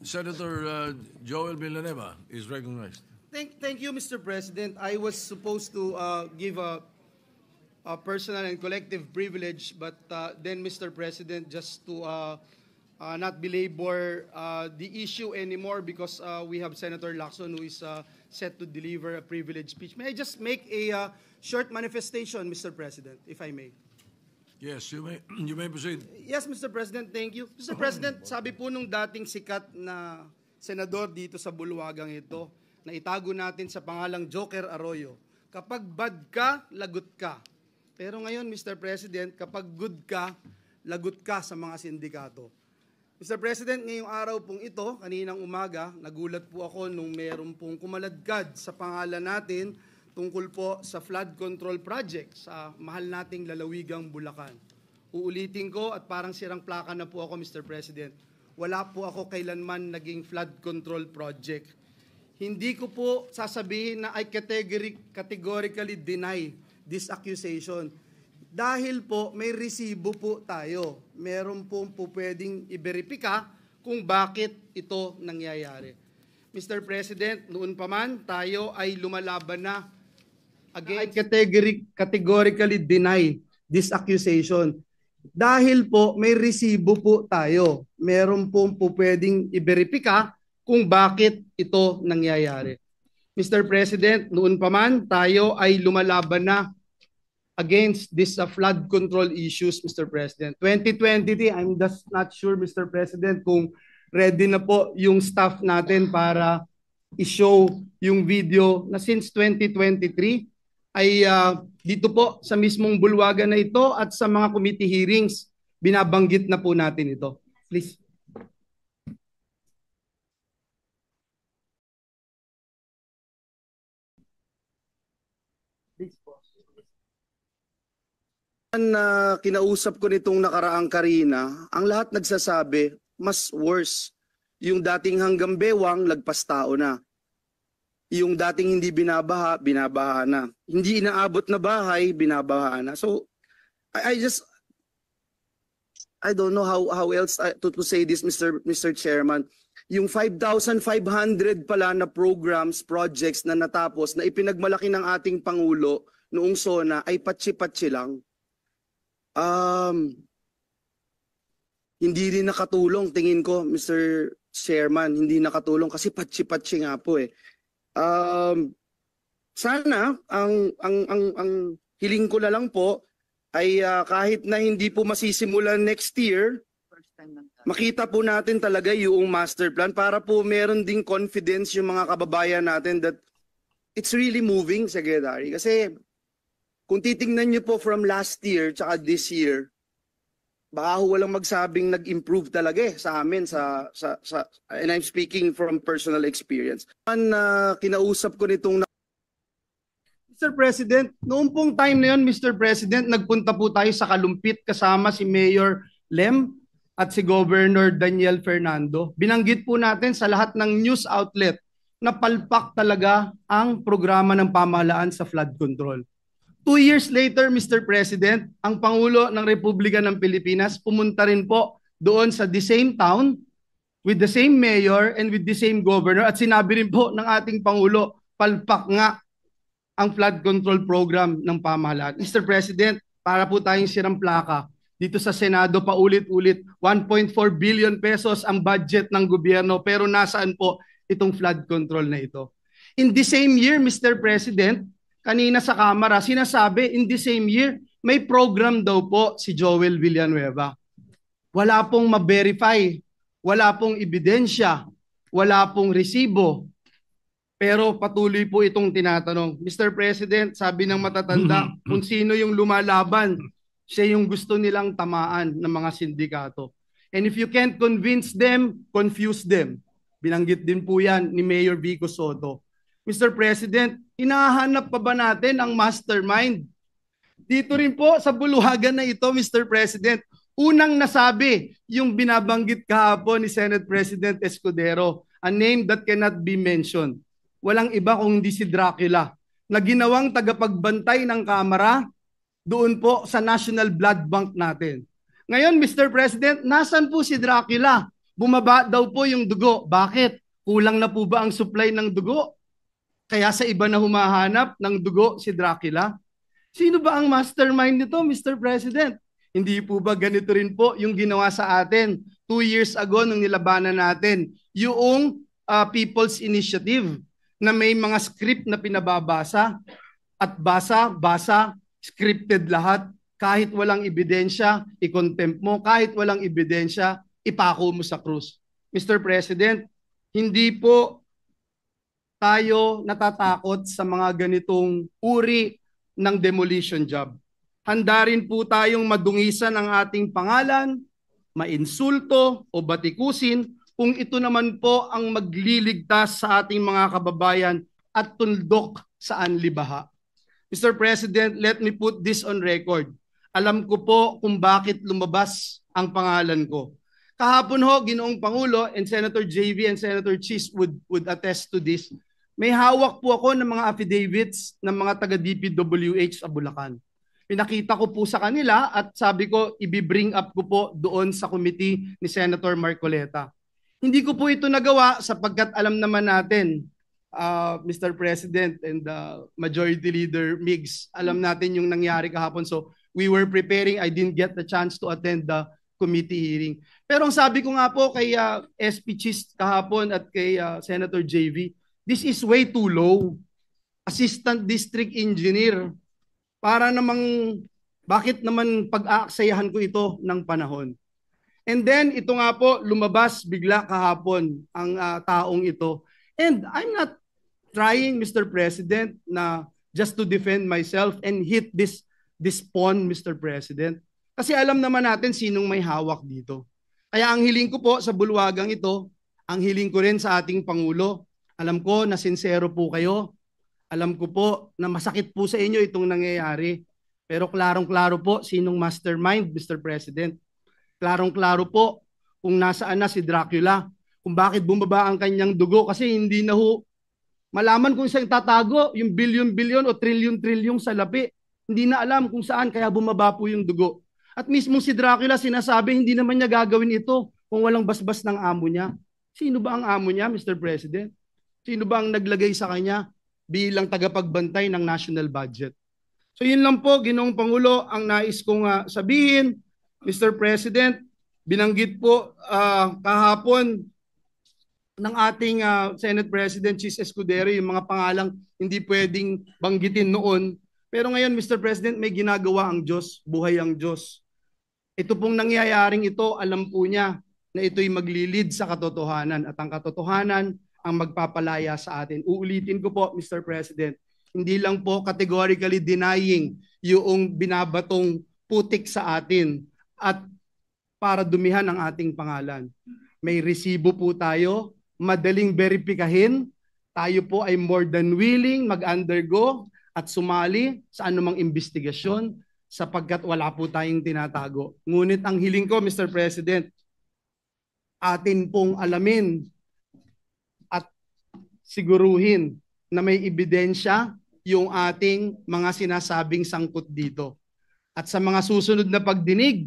Senator Joel Villanueva is recognized. Thank you, Mr. President. I was supposed to give a personal and collective privilege, but then, Mr. President, just to not belabor the issue anymore, because we have Senator Lacson who is set to deliver a privileged speech. May I just make a short manifestation, Mr. President, if I may? Yes, you may proceed. Yes, Mr. President, thank you. Mr. President, sabi po nung dating sikat na senador dito sa bulwagang ito, na itago natin sa pangalang Joker Arroyo, kapag bad ka, lagot ka. Pero ngayon, Mr. President, kapag good ka, lagot ka sa mga sindikato. Mr. President, ngayong araw pong ito, kaninang umaga, nagulat po ako nung meron pong kumaladkad sa pangalan natin tungkol po sa flood control project sa mahal nating lalawigang Bulacan. Uulitin ko at parang sirang plaka na po ako, Mr. President. Wala po ako kailanman naging flood control project. Hindi ko po sasabihin na I categorically deny this accusation. Dahil po may resibo po tayo. Meron po pwedeng i-verifika kung bakit ito nangyayari. Mr. President, noon pa man tayo ay lumalaban na against I categorically deny this accusation. Dahil po may resibo po tayo. Meron po pwedeng i-verifika kung bakit ito nangyayari. Mr. President, noon pa man tayo ay lumalaban na against this flood control issues, Mr. President. 2023, I'm just not sure, Mr. President, kung ready na po yung staff natin para i-show yung video na since 2023 ay dito po sa mismong bulwagan na ito at sa mga committee hearings, binabanggit na po natin ito. Please. Na kinausap ko nitong nakaraang Karina, ang lahat nagsasabi, mas worse. Yung dating hanggang bewang, lagpas tao na. Yung dating hindi binabaha, binabaha na. Hindi inaabot na bahay, binabaha na. So, I don't know how else to say this, Mr. Chairman. Yung 5,500 pala na programs, projects na natapos, na ipinagmalaki ng ating Pangulo noong SONA ay patsi-patsi lang. Hindi rin nakatulong, tingin ko, Mr. Chairman, hindi nakatulong kasi patsi-patsi nga po eh. Sana ang hiling ko na lang po ay kahit na hindi po masisimulan next year, makita po natin talaga yung master plan para po meron ding confidence yung mga kababayan natin that it's really moving, Secretary. Kasi kung titingnan nyo po from last year tsaka this year, baka walang magsabing nag-improve talaga sa amin and I'm speaking from personal experience. Kinausap ko nitong Mr. President, noong pong time na yun, Mr. President, nagpunta po tayo sa Kalumpit kasama si Mayor Lem at si Governor Daniel Fernando. Binanggit po natin sa lahat ng news outlet na palpak talaga ang programa ng pamahalaan sa flood control. 2 years later, Mr. President, ang Pangulo ng Republika ng Pilipinas pumunta rin po doon sa the same town with the same mayor and with the same governor at sinabi rin po ng ating Pangulo, palpak nga ang flood control program ng pamahalaan. Mr. President, para po tayong sirang plaka, dito sa Senado paulit-ulit, 1.4 billion pesos ang budget ng gobyerno pero nasaan po itong flood control na ito? In the same year, Mr. President, kanina sa Kamara, sinasabi in the same year, may program daw po si Joel Villanueva. Wala pong ma-verify, wala pong ebidensya, wala pong resibo. Pero patuloy po itong tinatanong. Mr. President, sabi ng matatanda, kung sino yung lumalaban, siya yung gusto nilang tamaan ng mga sindikato. And if you can't convince them, confuse them. Binanggit din po yan ni Mayor Vico Soto. Mr. President, hinahanap pa ba natin ang mastermind? Dito rin po sa bulwagan na ito, Mr. President, unang nasabi yung binabanggit kahapon ni Senate President Escudero, a name that cannot be mentioned. Walang iba kung hindi si Dracula, na ginawang tagapagbantay ng Kamara doon po sa National Blood Bank natin. Ngayon, Mr. President, nasan po si Dracula? Bumaba daw po yung dugo. Bakit? Kulang na po ba ang supply ng dugo? Kaya sa iba na humahanap ng dugo si Dracula? Sino ba ang mastermind nito, Mr. President? Hindi po ba ganito rin po yung ginawa sa atin 2 years ago nung nilabanan natin yung People's Initiative na may mga script na pinababasa at basa, scripted lahat. Kahit walang ebidensya, i-contempt mo. Kahit walang ebidensya, ipako mo sa krus. Mr. President, hindi po tayo natatakot sa mga ganitong uri ng demolition job. Handa rin po tayong madungisan ang ating pangalan, mainsulto o batikusin kung ito naman po ang magliligtas sa ating mga kababayan at tundok sa anlibaha. Mr. President, let me put this on record. Alam ko po kung bakit lumabas ang pangalan ko. Kahapon ho, Ginoong Pangulo, and Senator JV and Senator Chis would attest to this. May hawak po ako ng mga affidavits ng mga taga-DPWH sa Bulacan. Pinakita ko po sa kanila at sabi ko, i-bring up ko po doon sa committee ni Senator Marcoleta. Hindi ko po ito nagawa sapagkat alam naman natin, Mr. President and Majority Leader Migs, alam natin yung nangyari kahapon. So we were preparing, I didn't get the chance to attend the committee hearing. Pero ang sabi ko nga po kay SP Chis kahapon at kay Senator JV, this is way too low. Assistant District Engineer. Para namang, bakit naman pag-aaksayahan ko ito ng panahon? And then, ito nga po, lumabas bigla kahapon ang taong ito. And I'm not trying, Mr. President, na just to defend myself and hit this pawn, Mr. President. Kasi alam naman natin sinong may hawak dito. Kaya ang hiling ko po sa bulwagang ito, ang hiling ko rin sa ating Pangulo, alam ko na sincero po kayo. Alam ko po na masakit po sa inyo itong nangyayari. Pero klarong-klaro po sinong mastermind, Mr. President. Klarong-klaro po kung nasaan na si Dracula. Kung bakit bumaba ang kanyang dugo. Kasi hindi na ho malaman kung saan tatago yung bilyon-bilyon o trilyon-trilyon sa lapi. Hindi na alam kung saan kaya bumaba po yung dugo. At mismo si Dracula sinasabi hindi naman niya gagawin ito kung walang basbas ng amo niya. Sino ba ang amo niya, Mr. President? Sino ba ang naglagay sa kanya bilang tagapagbantay ng national budget? So yun lang po, Ginoong Pangulo, ang nais kong sabihin. Mr. President, binanggit po kahapon ng ating Senate President Chis Escudero yung mga pangalang hindi pwedeng banggitin noon. Pero ngayon, Mr. President, may ginagawa ang Diyos, buhay ang Diyos. Ito pong nangyayaring ito, alam po niya na ito'y maglilid sa katotohanan at ang katotohanan ang magpapalaya sa atin. Uulitin ko po, Mr. President, hindi lang po categorically denying yung binabatong putik sa atin at para dumihan ang ating pangalan. May resibo po tayo, madaling verifikahin, tayo po ay more than willing mag-undergo at sumali sa anumang investigasyon sapagkat wala po tayong tinatago. Ngunit ang hiling ko, Mr. President, atin pong alamin at siguruhin na may ebidensya yung ating mga sinasabing sangkot dito. At sa mga susunod na pagdinig,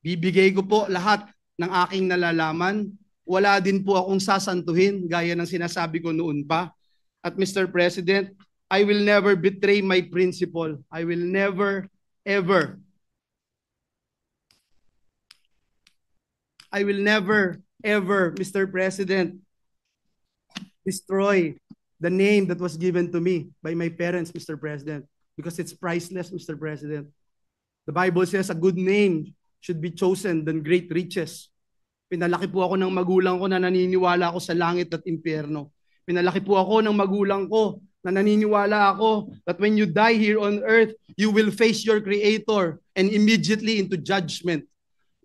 bibigay ko po lahat ng aking nalalaman. Wala din po akong sasantuhin gaya ng sinasabi ko noon pa. At Mr. President, I will never betray my principle. I will never, ever, Mr. President, destroy the name that was given to me by my parents, Mr. President, because it's priceless, Mr. President. The Bible says a good name should be chosen than great riches. Pinalaki po ako ng magulang ko na naniniwala ako sa langit at impyerno. Pinalaki po ako ng magulang ko na naniniwala ako that when you die here on earth, you will face your Creator and immediately into judgment.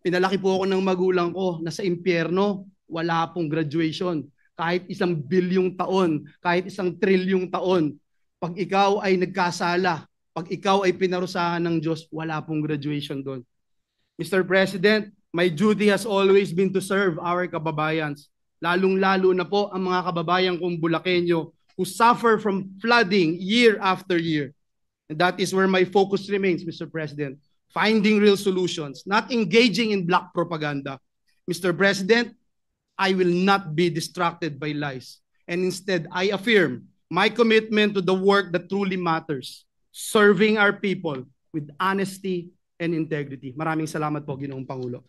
Pinalaki po ako ng magulang ko na sa impyerno, wala pong graduation. Kahit 1 bilyong taon, kahit 1 trilyong taon, pag ikaw ay nagkasala, pag ikaw ay pinarusahan ng Diyos, wala pong graduation doon. Mr. President, my duty has always been to serve our kababayans. Lalong-lalo na po ang mga kababayan kong Bulakenyo who suffer from flooding year after year. And that is where my focus remains, Mr. President. Finding real solutions, not engaging in black propaganda. Mr. President, I will not be distracted by lies. And instead, I affirm my commitment to the work that truly matters, serving our people with honesty and integrity. Maraming salamat po, Ginoong Pangulo.